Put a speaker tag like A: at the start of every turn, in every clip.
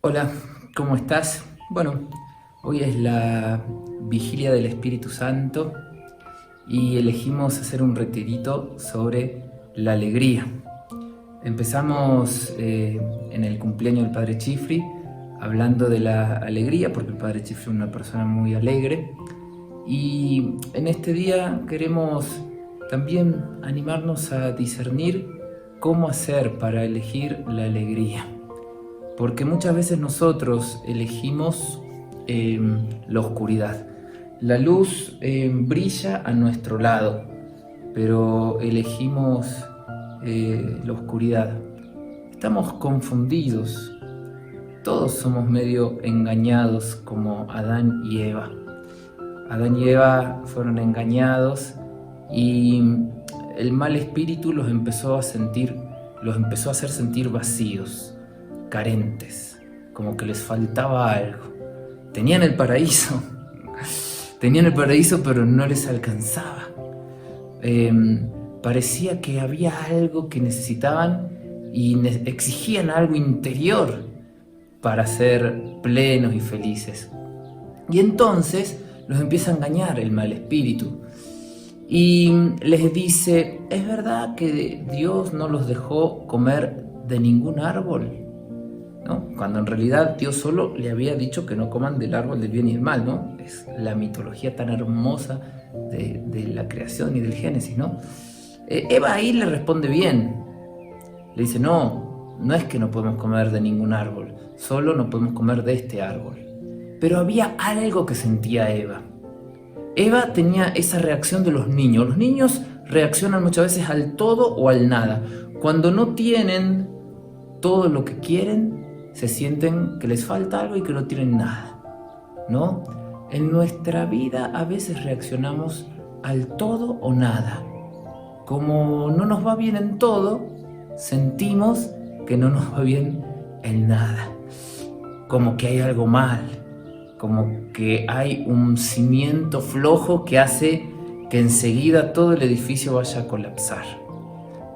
A: Hola, ¿cómo estás? Bueno, hoy es la vigilia del Espíritu Santo y elegimos hacer un retirito sobre la alegría. Empezamos en el cumpleaños del Padre Chifri hablando de la alegría, porque el Padre Chifri es una persona muy alegre. Y en este día queremos también animarnos a discernir cómo hacer para elegir la alegría. Porque muchas veces nosotros elegimos la oscuridad. La luz brilla a nuestro lado, pero elegimos la oscuridad. Estamos confundidos. Todos somos medio engañados como Adán y Eva. Adán y Eva fueron engañados y el mal espíritu los empezó a hacer sentir vacíos, carentes, como que les faltaba algo. Tenían el paraíso, pero no les alcanzaba. Parecía que había algo que necesitaban y exigían algo interior para ser plenos y felices. Y entonces los empieza a engañar el mal espíritu y les dice: ¿es verdad que Dios no los dejó comer de ningún árbol? ¿No? Cuando en realidad Dios solo le había dicho que no coman del árbol del bien y el mal, ¿no? Es la mitología tan hermosa de la creación y del Génesis, ¿no? Eva ahí le responde bien. Le dice: no es que no podemos comer de ningún árbol, solo no podemos comer de este árbol. Pero había algo que sentía Eva. Eva tenía esa reacción de los niños. Los niños reaccionan muchas veces al todo o al nada. Cuando no tienen todo lo que quieren, se sienten que les falta algo y que no tienen nada, ¿no? En nuestra vida a veces reaccionamos al todo o nada. Como no nos va bien en todo, sentimos que no nos va bien en nada. Como que hay algo mal, como que hay un cimiento flojo que hace que enseguida todo el edificio vaya a colapsar.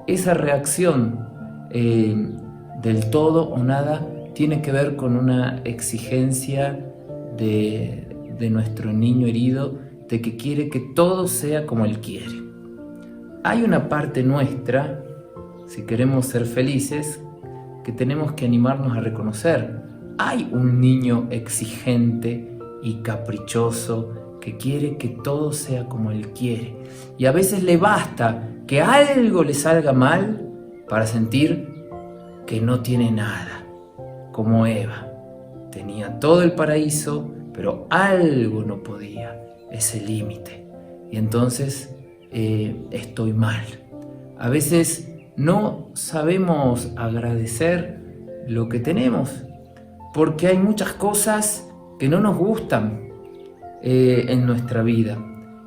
A: Esa reacción del todo o nada tiene que ver con una exigencia de nuestro niño herido, de que quiere que todo sea como él quiere. Hay una parte nuestra, si queremos ser felices, que tenemos que animarnos a reconocer. Hay un niño exigente y caprichoso que quiere que todo sea como él quiere. Y a veces le basta que algo le salga mal para sentir que no tiene nada. Como Eva. Tenía todo el paraíso, pero algo no podía, ese límite. Y entonces estoy mal. A veces no sabemos agradecer lo que tenemos, porque hay muchas cosas que no nos gustan en nuestra vida.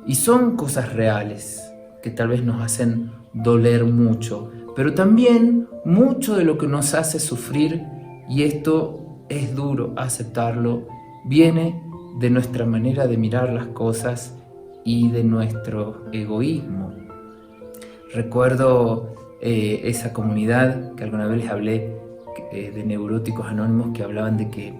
A: Y son cosas reales, que tal vez nos hacen doler mucho, pero también mucho de lo que nos hace sufrir, y esto es duro aceptarlo, viene de nuestra manera de mirar las cosas y de nuestro egoísmo. Recuerdo esa comunidad que alguna vez les hablé de neuróticos anónimos, que hablaban de que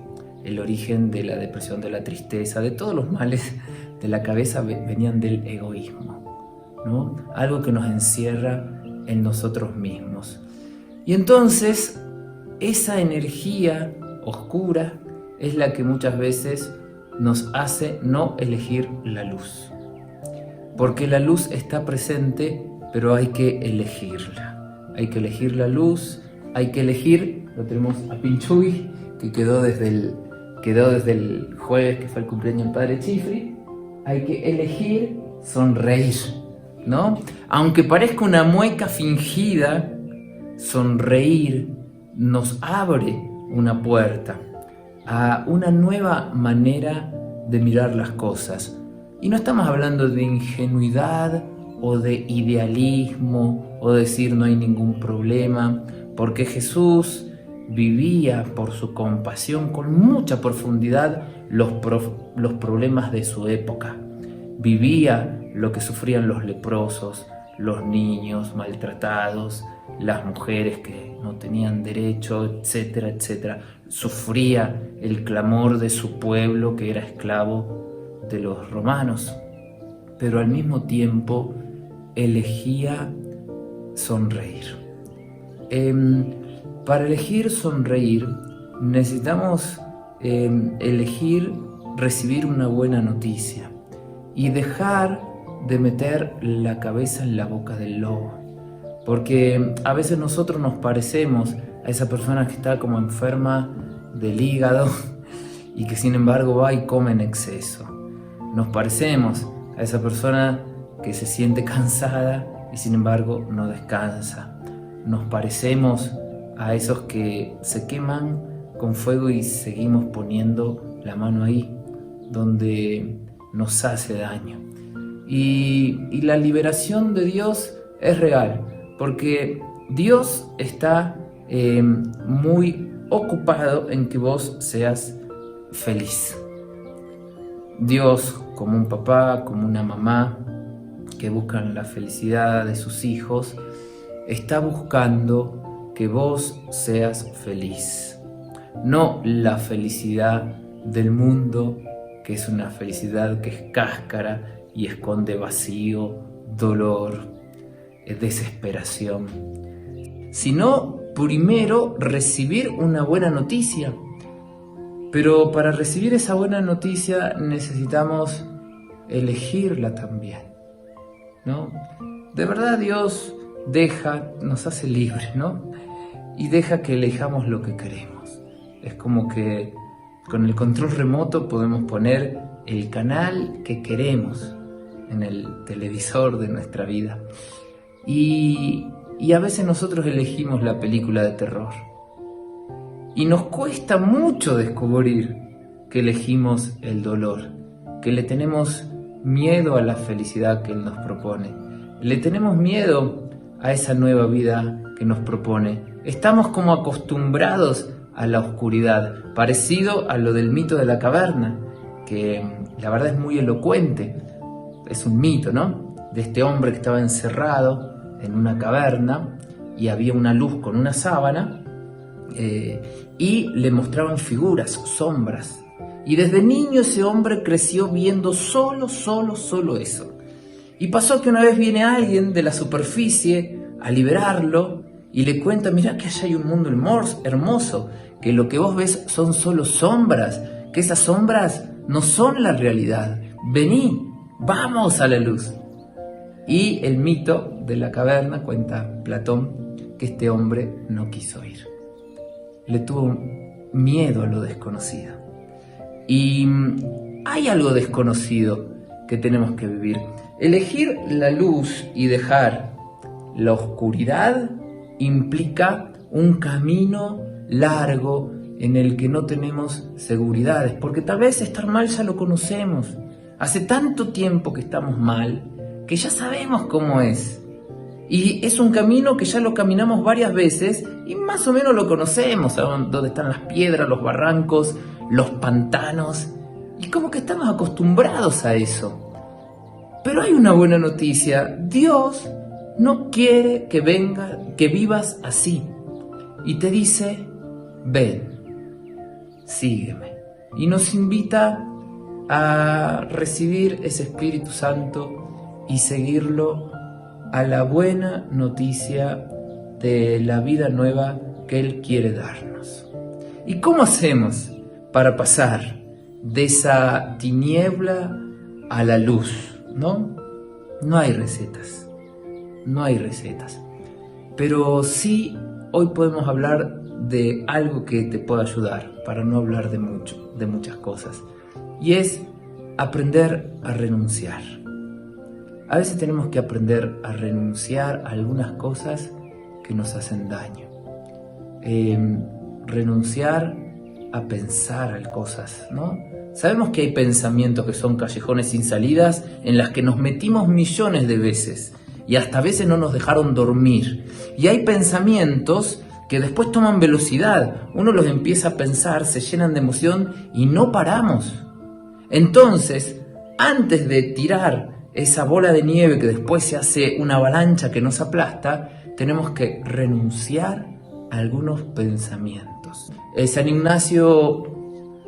A: el origen de la depresión, de la tristeza, de todos los males de la cabeza venían del egoísmo, ¿no? Algo que nos encierra en nosotros mismos. Y entonces esa energía oscura es la que muchas veces nos hace no elegir la luz. Porque la luz está presente, pero hay que elegirla. Hay que elegir la luz, hay que elegir, lo tenemos a Pinchuy, que quedó desde el jueves, que fue el cumpleaños del Padre Chifri. Hay que elegir sonreír, ¿no? Aunque parezca una mueca fingida, sonreír nos abre una puerta a una nueva manera de mirar las cosas. Y no estamos hablando de ingenuidad o de idealismo o decir no hay ningún problema, porque Jesús vivía por su compasión con mucha profundidad los problemas de su época. Vivía lo que sufrían los leprosos, los niños maltratados, las mujeres que no tenían derecho, etcétera, etcétera. Sufría el clamor de su pueblo que era esclavo de los romanos, pero al mismo tiempo elegía sonreír. Para elegir sonreír necesitamos elegir recibir una buena noticia y dejar de meter la cabeza en la boca del lobo, porque a veces nosotros nos parecemos a esa persona que está como enferma del hígado y que sin embargo va y come en exceso. Nos parecemos a esa persona que se siente cansada y sin embargo no descansa. Nos parecemos a esos que se queman con fuego y seguimos poniendo la mano ahí donde nos hace daño. Y la liberación de Dios es real, porque Dios está muy ocupado en que vos seas feliz. Dios, como un papá, como una mamá que buscan la felicidad de sus hijos, está buscando que vos seas feliz. No la felicidad del mundo, que es una felicidad que es cáscara y esconde vacío, dolor, desesperación, sino primero recibir una buena noticia. Pero para recibir esa buena noticia necesitamos elegirla también, ¿no? De verdad Dios nos hace libres, ¿no? Y deja que elijamos lo que queremos. Es como que con el control remoto podemos poner el canal que queremos en el televisor de nuestra vida. Y a veces nosotros elegimos la película de terror. Y nos cuesta mucho descubrir que elegimos el dolor, que le tenemos miedo a la felicidad que Él nos propone. Le tenemos miedo a esa nueva vida que nos propone. Estamos como acostumbrados a la oscuridad, parecido a lo del mito de la caverna, que la verdad es muy elocuente. Es un mito, ¿no? De este hombre que estaba encerrado en una caverna y había una luz con una sábana y le mostraban figuras, sombras. Y desde niño ese hombre creció viendo solo eso. Y pasó que una vez viene alguien de la superficie a liberarlo y le cuenta: mirá que allá hay un mundo hermoso, que lo que vos ves son solo sombras, que esas sombras no son la realidad. Vení, vamos a la luz. Y el mito de la caverna, cuenta Platón, que este hombre no quiso ir. Le tuvo miedo a lo desconocido. Y hay algo desconocido que tenemos que vivir. Elegir la luz y dejar la oscuridad implica un camino largo en el que no tenemos seguridades, porque tal vez estar mal ya lo conocemos. Hace tanto tiempo que estamos mal que ya sabemos cómo es. Y es un camino que ya lo caminamos varias veces y más o menos lo conocemos, dónde están las piedras, los barrancos, los pantanos, y como que estamos acostumbrados a eso. Pero hay una buena noticia: Dios no quiere que vivas así, y te dice: ven, sígueme. Y nos invita a recibir ese Espíritu Santo y seguirlo a la buena noticia de la vida nueva que Él quiere darnos. ¿Y cómo hacemos para pasar de esa tiniebla a la luz? No hay recetas, pero sí hoy podemos hablar de algo que te pueda ayudar, para no hablar de muchas cosas, y es aprender a renunciar. A veces tenemos que aprender a renunciar a algunas cosas que nos hacen daño. Renunciar a pensar en cosas, ¿no? Sabemos que hay pensamientos que son callejones sin salidas en las que nos metimos millones de veces y hasta a veces no nos dejaron dormir. Y hay pensamientos que después toman velocidad. Uno los empieza a pensar, se llenan de emoción y no paramos. Entonces, antes de tirar esa bola de nieve que después se hace una avalancha que nos aplasta, tenemos que renunciar a algunos pensamientos. San Ignacio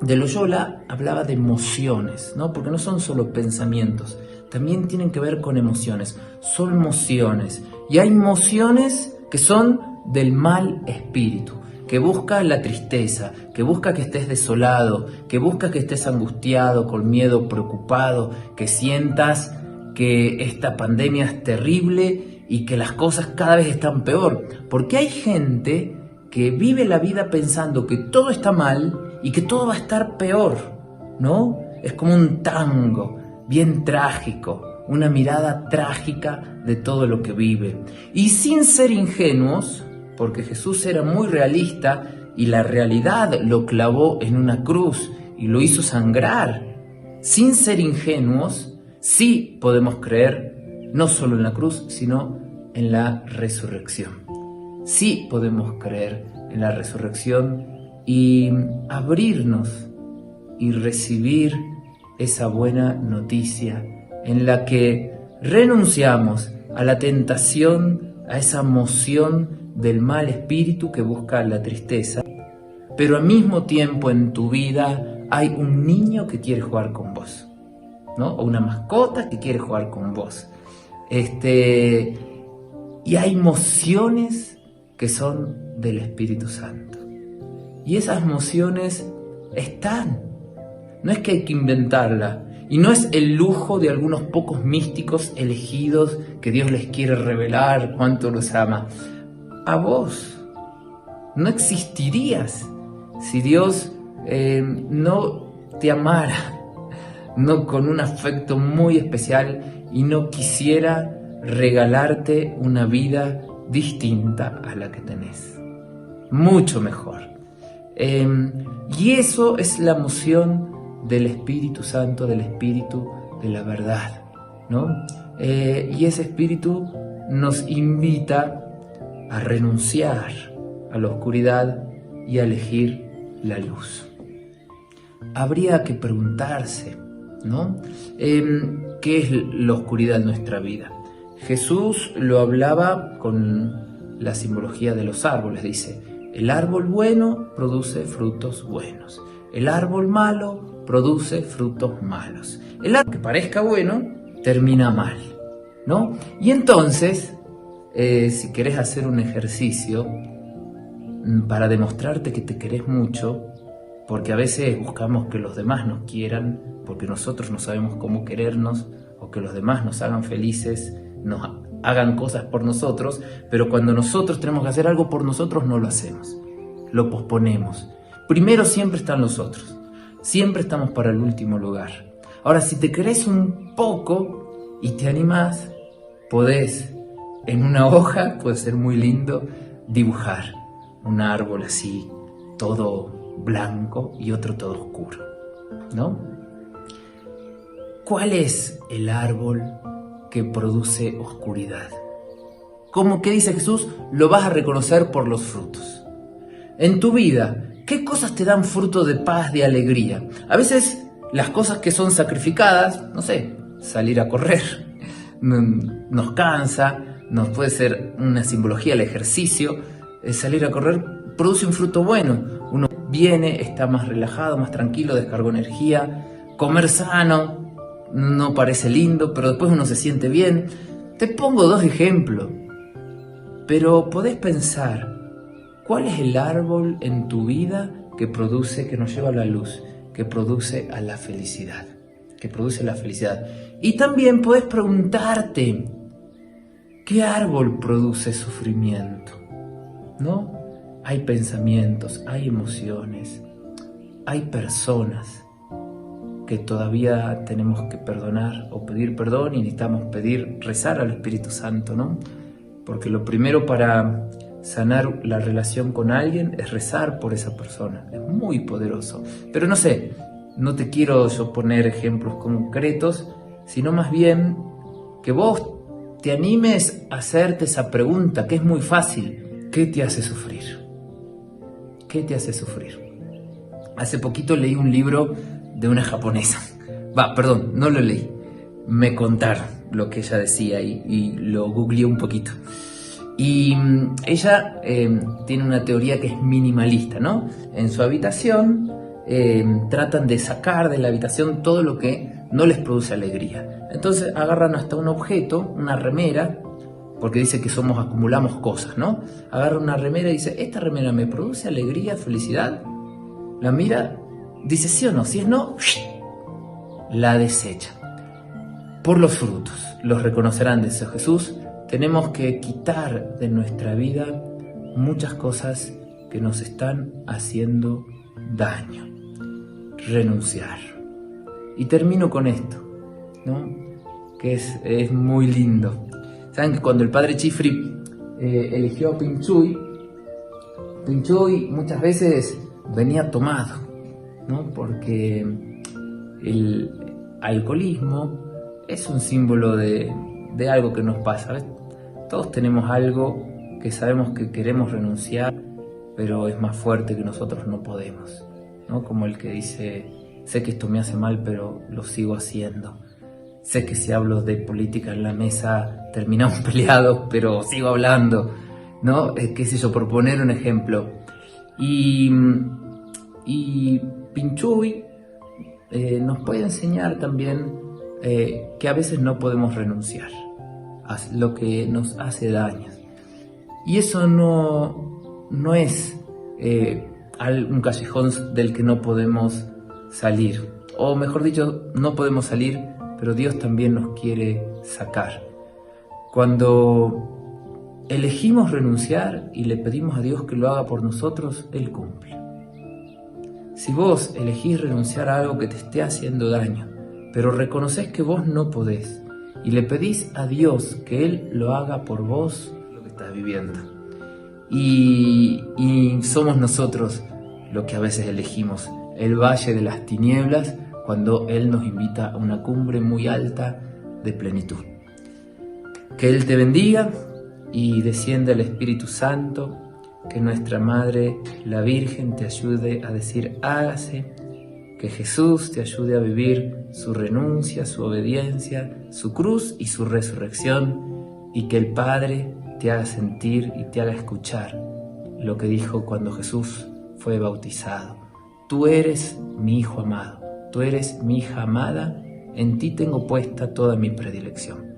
A: de Loyola hablaba de emociones, ¿no? Porque no son solo pensamientos, también tienen que ver con emociones. Son emociones. Y hay emociones que son del mal espíritu, que busca la tristeza, que busca que estés desolado, que busca que estés angustiado, con miedo, preocupado, que sientas que esta pandemia es terrible y que las cosas cada vez están peor. Porque hay gente que vive la vida pensando que todo está mal y que todo va a estar peor, ¿no? Es como un tango bien trágico, una mirada trágica de todo lo que vive. Y sin ser ingenuos, porque Jesús era muy realista y la realidad lo clavó en una cruz y lo hizo sangrar. Sin ser ingenuos, sí podemos creer no solo en la cruz, sino en la resurrección. Sí podemos creer en la resurrección y abrirnos y recibir esa buena noticia en la que renunciamos a la tentación, a esa emoción del mal espíritu que busca la tristeza, pero al mismo tiempo en tu vida hay un niño que quiere jugar con vos, ¿no? O una mascota que quiere jugar con vos. Y hay emociones que son del Espíritu Santo. Y esas emociones están. No es que hay que inventarla. Y no es el lujo de algunos pocos místicos elegidos que Dios les quiere revelar cuánto los ama. A vos no existirías si Dios no te amara, no con un afecto muy especial y no quisiera regalarte una vida distinta a la que tenés. Mucho mejor. Y eso es la emoción del Espíritu Santo, del Espíritu de la verdad, ¿no? Y ese Espíritu nos invita a renunciar a la oscuridad y a elegir la luz. Habría que preguntarse, ¿no? ¿Qué es la oscuridad en nuestra vida? Jesús lo hablaba con la simbología de los árboles, dice: el árbol bueno produce frutos buenos, el árbol malo produce frutos malos. El árbol que parezca bueno termina mal, ¿no? Y entonces, si querés hacer un ejercicio para demostrarte que te querés mucho, porque a veces buscamos que los demás nos quieran, porque nosotros no sabemos cómo querernos, o que los demás nos hagan felices, nos hagan cosas por nosotros, pero cuando nosotros tenemos que hacer algo por nosotros no lo hacemos, lo posponemos. Primero siempre están los otros, siempre estamos para el último lugar. Ahora, si te querés un poco y te animás, podés en una hoja, puede ser muy lindo, dibujar un árbol así, todo blanco y otro todo oscuro, ¿no? ¿Cuál es el árbol que produce oscuridad? ¿Cómo que dice Jesús? Lo vas a reconocer por los frutos. En tu vida, ¿qué cosas te dan fruto de paz, de alegría? A veces las cosas que son sacrificadas, no sé, salir a correr, nos cansa, nos puede ser una simbología el ejercicio, salir a correr produce un fruto bueno. Uno viene, está más relajado, más tranquilo, descargó energía. Comer sano no parece lindo, pero después uno se siente bien. Te pongo dos ejemplos, pero podés pensar, ¿cuál es el árbol en tu vida que nos lleva a la luz, que produce a la felicidad, que produce la felicidad? Y también podés preguntarte, ¿qué árbol produce sufrimiento? ¿No? Hay pensamientos, hay emociones, hay personas que todavía tenemos que perdonar o pedir perdón, y necesitamos rezar al Espíritu Santo, ¿no? Porque lo primero para sanar la relación con alguien es rezar por esa persona. Es muy poderoso. Pero no sé, no te quiero yo poner ejemplos concretos, sino más bien que vos te animes a hacerte esa pregunta, que es muy fácil. ¿Qué te hace sufrir? ¿Qué te hace sufrir? Hace poquito leí un libro de una japonesa. No lo leí. me contaron lo que ella decía y lo googleé un poquito. Y ella tiene una teoría que es minimalista, ¿no? En su habitación tratan de sacar de la habitación todo lo que no les produce alegría. Entonces agarran hasta un objeto, una remera, porque dice que acumulamos cosas, ¿no? Agarra una remera y dice, ¿esta remera me produce alegría, felicidad? La mira, dice sí o no, si es no, la desecha. Por los frutos los reconocerán, dice Jesús. Tenemos que quitar de nuestra vida muchas cosas que nos están haciendo daño. Renunciar. Y termino con esto, ¿no? Que es muy lindo. Saben que cuando el padre Chifri eligió a Pinchuy muchas veces venía tomado, ¿no? Porque el alcoholismo es un símbolo de algo que nos pasa, ¿ves? Todos tenemos algo que sabemos que queremos renunciar, pero es más fuerte que nosotros, no podemos, ¿no? Como el que dice, sé que esto me hace mal, pero lo sigo haciendo. Sé que si hablo de política en la mesa terminamos peleados, pero sigo hablando, ¿no? Qué sé yo, por poner un ejemplo. Y Pinchuy nos puede enseñar también que a veces no podemos renunciar a lo que nos hace daño. Y eso no es un callejón del que no podemos salir. O mejor dicho, no podemos salir, pero Dios también nos quiere sacar. Cuando elegimos renunciar y le pedimos a Dios que lo haga por nosotros, Él cumple. Si vos elegís renunciar a algo que te esté haciendo daño, pero reconocés que vos no podés, y le pedís a Dios que Él lo haga por vos, lo que estás viviendo. Y somos nosotros los que a veces elegimos el valle de las tinieblas cuando Él nos invita a una cumbre muy alta de plenitud. Que Él te bendiga y descienda el Espíritu Santo, que nuestra Madre, la Virgen, te ayude a decir hágase, que Jesús te ayude a vivir su renuncia, su obediencia, su cruz y su resurrección, y que el Padre te haga sentir y te haga escuchar lo que dijo cuando Jesús fue bautizado. Tú eres mi Hijo amado, tú eres mi hija amada, en ti tengo puesta toda mi predilección.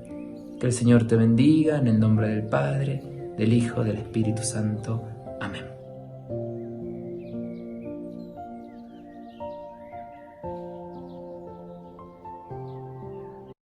A: Que el Señor te bendiga en el nombre del Padre, del Hijo, del Espíritu Santo. Amén.